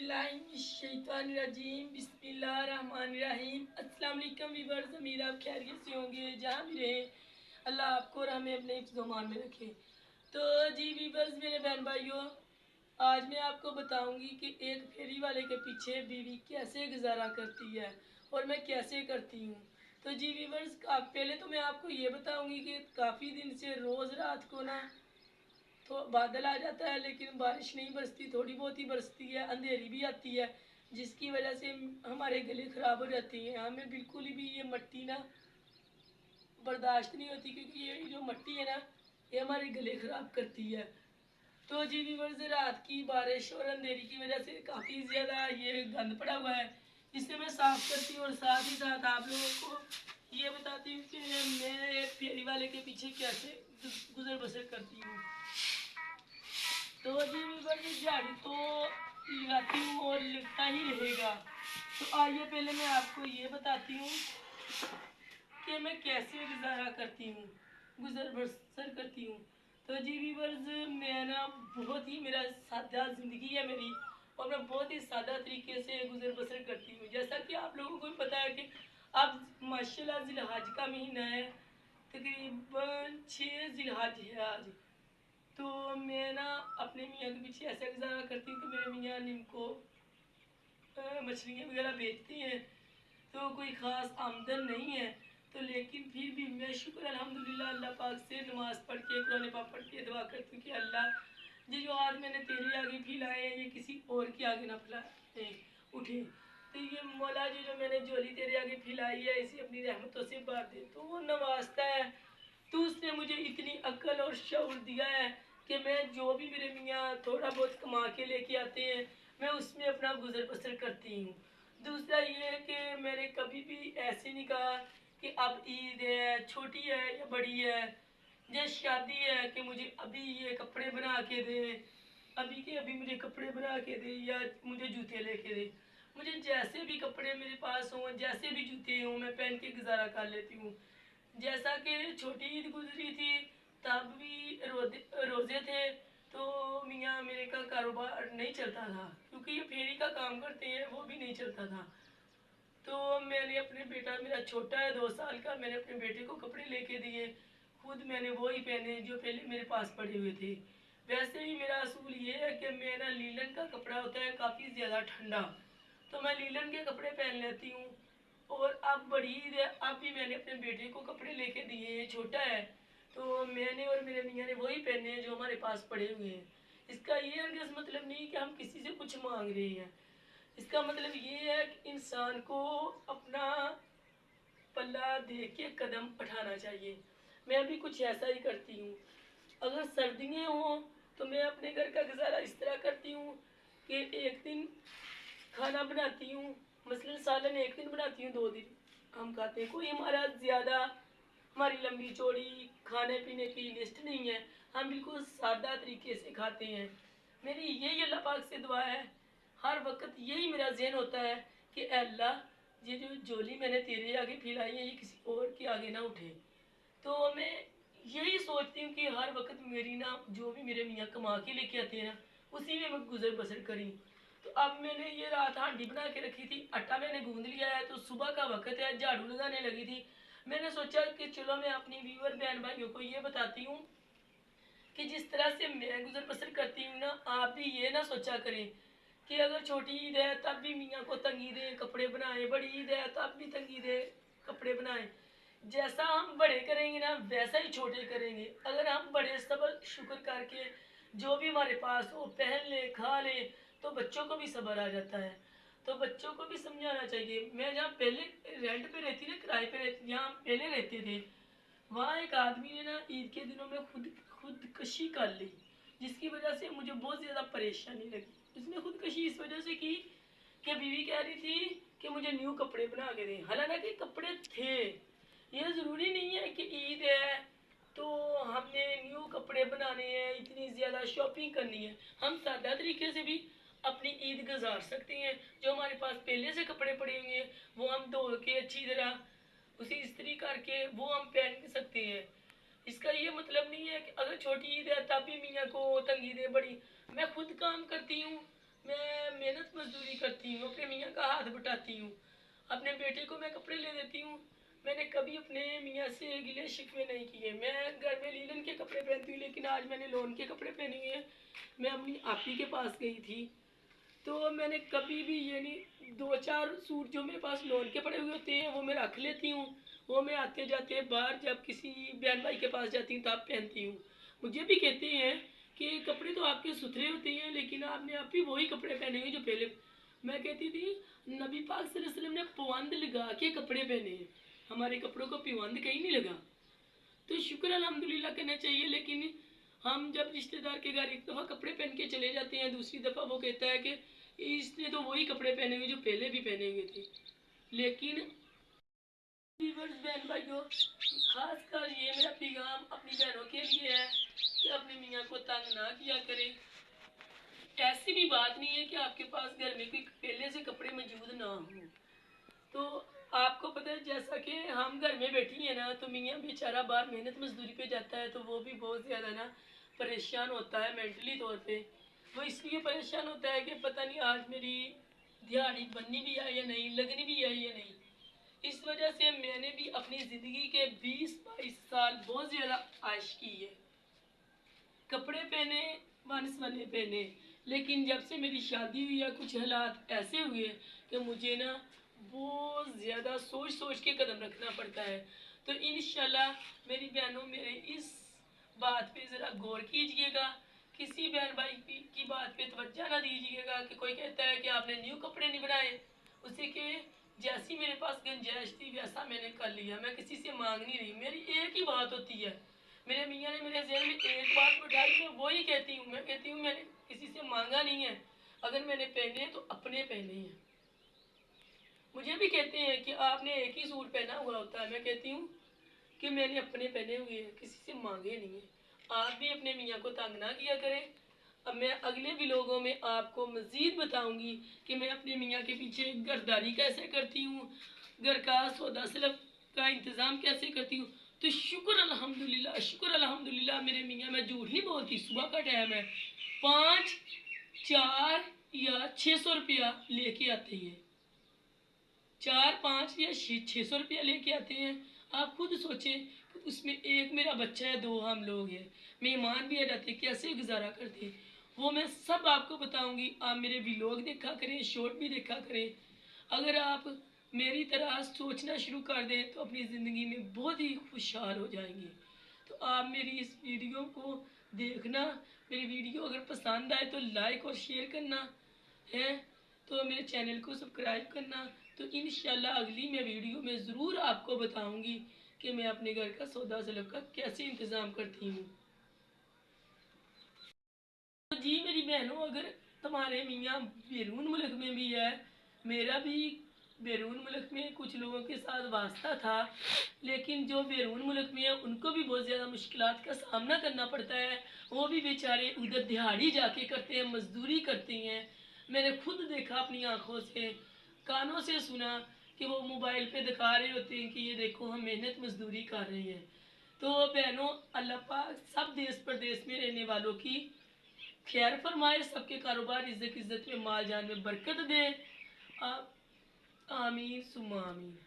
बिस्मिल्लाहिर्रहमानिर्रहीम बिस्मिल्लाहिर्रहमानिर्रहीम। अस्सलाम वालेकुम व्यूअर्स, उम्मीद आप खैरियत से होंगे। जहाँ भी रहें अल्लाह आपको और हमें अपने हिफ्ज़-ओ-मान में रखे। तो जी व्यूअर्स, मेरे बहन भाइयों, आज मैं आपको बताऊंगी कि एक फेरी वाले के पीछे बीवी कैसे गुजारा करती है और मैं कैसे करती हूँ। तो जी व्यूअर्स, पहले तो मैं आपको ये बताऊंगी कि काफ़ी दिन से रोज़ रात को ना तो बादल आ जाता है लेकिन बारिश नहीं बरसती, थोड़ी बहुत ही बरसती है, अंधेरी भी आती है, जिसकी वजह से हमारे गले ख़राब हो जाती हैं। हमें बिल्कुल भी ये मट्टी ना बर्दाश्त नहीं होती, क्योंकि ये जो मट्टी है ना, ये हमारे गले ख़राब करती है। तो जी व्यूअर्स, रात की बारिश और अंधेरी की वजह से काफ़ी ज़्यादा ये गंद पड़ा हुआ है, जिससे मैं साफ़ करती हूँ और साथ ही साथ आप लोगों को ये बताती हूँ कि मैं एक फेरी वाले के पीछे कैसे गुजर बसर करती हूँ। तो जी व्यूअर्स, झाड़ू तो लगाती हूँ और लगता ही रहेगा। तो आइए पहले मैं आपको ये बताती हूँ कि मैं कैसे गुजारा करती हूँ, गुजर बसर करती हूँ। तो जी व्यूअर्स, मैं ना बहुत ही मेरा सादा ज़िंदगी है मेरी, और मैं बहुत ही सादा तरीके से गुजर बसर करती हूँ। जैसा कि आप लोगों को भी पता है कि अब माशाल्लाह ज़िलहज का महीना है, तकरीबन 6 ज़िलहज है आज। तो मैं ना अपने मियाँ के पीछे ऐसा गुजारा करती हूँ कि मेरे मियाँ नीमको मछलियाँ वगैरह बेचती हैं, तो कोई ख़ास आमदन नहीं है। तो लेकिन फिर भी मैं शुक्र अल्हम्दुलिल्लाह अल्लाह पाक से नमाज़ पढ़ के, कुरान पाक पढ़ के दुआ करती हूँ कि अल्लाह ये जो आज मैंने तेरे आगे फैलाए हैं, ये किसी और के आगे ना फैलाए उठे। तो ये मौला जी जो मैंने झोली तेरे आगे फैलाई है, इसे अपनी रहमतों से भर दे। तो वो नवाजता है। तो उसने मुझे इतनी अक्ल और शऊर दिया है कि मैं जो भी मेरे मियाँ थोड़ा बहुत कमा के लेके आते हैं, मैं उसमें अपना गुजर बसर करती हूँ। दूसरा ये है कि मैंने कभी भी ऐसे नहीं कहा कि अब ईद है, छोटी है या बड़ी है, या शादी है कि मुझे अभी ये कपड़े बना के दे, अभी के अभी मुझे कपड़े बना के दे या मुझे जूते लेके दे। मुझे जैसे भी कपड़े मेरे पास हों, जैसे भी जूते हों, मैं पहन के गुजारा कर लेती हूँ। जैसा कि छोटी ईद गुजरी थी, तब भी रोज़े थे, तो मियाँ मेरे का कारोबार नहीं चलता था, क्योंकि ये फेरी का काम करते हैं, वो भी नहीं चलता था। तो मैंने अपने बेटा, मेरा छोटा है 2 साल का, मैंने अपने बेटे को कपड़े लेके दिए, खुद मैंने वो ही पहने जो पहले मेरे पास पड़े हुए थे। वैसे ही मेरा असूल ये है कि मेरा लीलन का कपड़ा होता है काफ़ी ज़्यादा ठंडा, तो मैं लीलन के कपड़े पहन लेती हूँ। और अब बड़ी ईद है, अब भी मैंने अपने बेटे को कपड़े लेके दिए हैं, छोटा है, तो मैंने और मेरे मियाँ ने वही पहने हैं जो हमारे पास पड़े हुए हैं। इसका ये हरगिज़ मतलब नहीं कि हम किसी से कुछ मांग रहे हैं। इसका मतलब ये है कि इंसान को अपना पल्ला देख के कदम उठाना चाहिए। मैं भी कुछ ऐसा ही करती हूँ। अगर सर्दियाँ हों तो मैं अपने घर का गुजारा इस तरह करती हूँ कि एक दिन खाना बनाती हूँ, मसलन सालन एक दिन बनाती हूँ, 2 दिन हम खाते हैं। कोई हमारा ज़्यादा हमारी लंबी चौड़ी खाने पीने की लिस्ट नहीं है, हम बिल्कुल सादा तरीके से खाते हैं। मेरी यही अल्लाह पाक से दुआ है, हर वक्त यही मेरा ज़हन होता है कि ऐ अल्लाह, ये जो झोली मैंने तेरे आगे फैलाई है, ये किसी और के आगे ना उठे। तो मैं यही सोचती हूँ कि हर वक्त मेरी ना जो भी मेरे मियाँ कमा के लेके आते हैं ना, उसी में मैं गुजर बसर करी। तो अब मैंने ये रात हांडी बना के रखी थी, आटा मैंने गूंद लिया है, तो सुबह का वक्त है, झाड़ू लगाने लगी थी। मैंने सोचा कि चलो मैं अपनी व्यूअर बहन भाइयों को ये बताती हूँ कि जिस तरह से मैं गुजर बसर करती हूँ ना, आप भी ये ना सोचा करें कि अगर छोटी ईद है तब भी मियाँ को तंगी दें कपड़े बनाएं, बड़ी ईद है तब भी तंगी दें कपड़े बनाएं। जैसा हम बड़े करेंगे ना, वैसा ही छोटे करेंगे। अगर हम बड़े सब्र शुक्र करके जो भी हमारे पास हो पहन ले, खा ले, तो बच्चों को भी सब्र आ जाता है। तो बच्चों को भी समझाना चाहिए। मैं जहाँ पहले रेंट पे रहती ना, किराए पे रहती, जहाँ पहले रहते थे, वहाँ एक आदमी ने ना ईद के दिनों में खुदकशी कर ली, जिसकी वजह से मुझे बहुत ज़्यादा परेशानी लगी। उसने खुदकशी इस वजह से की कि बीवी कह रही थी कि मुझे न्यू कपड़े बना के दें। हालांकि कपड़े थे, ये ज़रूरी नहीं है कि ईद है तो हमने न्यू कपड़े बनाने हैं, इतनी ज़्यादा शॉपिंग करनी है। हम सादा तरीके से भी अपनी ईद गुजार सकते हैं। जो हमारे पास पहले से कपड़े पड़े हुए हैं, वो हम धो के अच्छी तरह उसी इस्त्री करके वो हम पहन सकते हैं। इसका ये मतलब नहीं है कि अगर छोटी ईद है तब भी मियाँ को तंगी दे बड़ी। मैं खुद काम करती हूँ, मैं मेहनत मजदूरी करती हूँ, अपने मियाँ का हाथ बटाती हूँ, अपने बेटे को मैं कपड़े ले देती हूँ। मैंने कभी अपने मियाँ से गिले शिकवे नहीं किए। मैं घर में लीलन के कपड़े पहनती हूँ, लेकिन आज मैंने लोन के कपड़े पहने हुए हैं। मैं अपनी आपी के पास गई थी, तो मैंने कभी भी ये नहीं, 2-4 सूट जो मेरे पास लोन के पड़े हुए होते हैं वो मैं रख लेती हूँ। वो मैं आते जाते बाहर जब किसी बहन भाई के पास जाती हूँ तब पहनती हूँ। मुझे भी कहते हैं कि कपड़े तो आपके सुथरे होते हैं, लेकिन आपने आप भी वही कपड़े पहने हुए जो पहले। मैं कहती थी नबी पाक सल्लल्लाहु अलैहि वसल्लम ने पवंद लगा के कपड़े पहने हैं, हमारे कपड़ों को पिवंद कहीं नहीं लगा। तो शुक्र अल्हम्दुलिल्लाह करना चाहिए। लेकिन हम जब रिश्तेदार के घर एक दफ़ा कपड़े पहन के चले जाते हैं, दूसरी दफ़ा वो कहता है कि इसने तो वही कपड़े पहने हुए जो पहले भी पहने हुए थे। लेकिन व्यूअर्स बहन भाइयों, खासकर ये मेरा पैगाम अपनी बहनों के लिए है कि अपने मियाँ को तंग ना किया करें। ऐसी भी बात नहीं है कि आपके पास घर में कोई पहले से कपड़े मौजूद ना हो। तो आपको पता है, जैसा कि हम घर में बैठी हैं ना, तो मियाँ बेचारा बाहर मेहनत मजदूरी पे जाता है, तो वो भी बहुत ज़्यादा ना परेशान होता है मेंटली तौर पे। वो इसलिए परेशान होता है कि पता नहीं आज मेरी दिहाड़ी बननी भी है या नहीं, लगनी भी है या नहीं। इस वजह से मैंने भी अपनी ज़िंदगी के 20-22 साल बहुत ज़्यादा आयश की है, कपड़े पहने, वंस बने पहने। लेकिन जब से मेरी शादी हुई है, कुछ हालात ऐसे हुए कि मुझे ना बहुत ज़्यादा सोच सोच के कदम रखना पड़ता है। तो इंशाल्लाह मेरी बहनों, मेरे इस बात पे ज़रा गौर कीजिएगा, किसी बहन भाई की बात पे तवज्जो ना दीजिएगा कि कोई कहता है कि आपने न्यू कपड़े नहीं बनाए, उसे कि जैसी मेरे पास गुंजाइश थी वैसा मैंने कर लिया, मैं किसी से मांग नहीं रही। मेरी एक ही बात होती है, मेरे मियाँ ने मेरे ज़हन में एक बात बिठाई, मैं वही कहती हूँ। मैं कहती हूँ मैंने किसी से मांगा नहीं है, अगर मैंने पहने हैं तो अपने पहने हैं। मुझे भी कहते हैं कि आपने एक ही सूट पहना हुआ होता है, मैं कहती हूँ कि मैंने अपने पहने हुए हैं, किसी से मांगे नहीं है। आप भी अपने मियाँ को तंग ना किया करें। अब मैं अगले व्लॉगों में आपको मज़ीद बताऊंगी कि मैं अपने मियाँ के पीछे घरदारी कैसे करती हूँ, घर का सौदा सलब का इंतज़ाम कैसे करती हूँ। तो शुक्र अल्हम्दुलिल्लाह, शुक्र अल्हम्दुलिल्लाह मेरे मियाँ, मैं झूठ नहीं बोलती, सुबह का टाइम है, 5, 4 या 600 रुपया लेके आते हैं। 4-5 या 600 रुपया लेके आते हैं। आप खुद सोचें कि उसमें एक मेरा बच्चा है, 2 हम लोग हैं, मेहमान भी आ जाते, कैसे गुजारा करते हैं। वो मैं सब आपको बताऊंगी। आप मेरे व्लॉग देखा करें, शॉर्ट भी देखा करें। अगर आप मेरी तरह सोचना शुरू कर दें तो अपनी ज़िंदगी में बहुत ही खुशहाल हो जाएंगे। तो आप मेरी इस वीडियो को देखना, मेरी वीडियो अगर पसंद आए तो लाइक और शेयर करना है, तो मेरे चैनल को सब्सक्राइब करना। तो इंशाल्लाह अगली मैं वीडियो में ज़रूर आपको बताऊंगी कि मैं अपने घर का सौदा सलब का कैसे इंतज़ाम करती हूँ। तो जी मेरी बहनों, अगर तुम्हारे मियाँ बैरून मुल्क में भी है, मेरा भी बैरून मुल्क में कुछ लोगों के साथ वास्ता था, लेकिन जो बैरून मुल्क में है उनको भी बहुत ज़्यादा मुश्किलात का सामना करना पड़ता है। वो भी बेचारे उधर दिहाड़ी जाके करते हैं, मजदूरी करते हैं। मैंने खुद देखा अपनी आंखों से, कानों से सुना कि वो मोबाइल पे दिखा रहे होते हैं कि ये देखो हम मेहनत मजदूरी कर रहे हैं। तो बहनों, अल्लाह पाक सब देश प्रदेश में रहने वालों की खैर फरमाए, सबके कारोबार इज्जत इज्जत में, माल जान में बरकत दे। आप आमीन सुम्मा आमीन।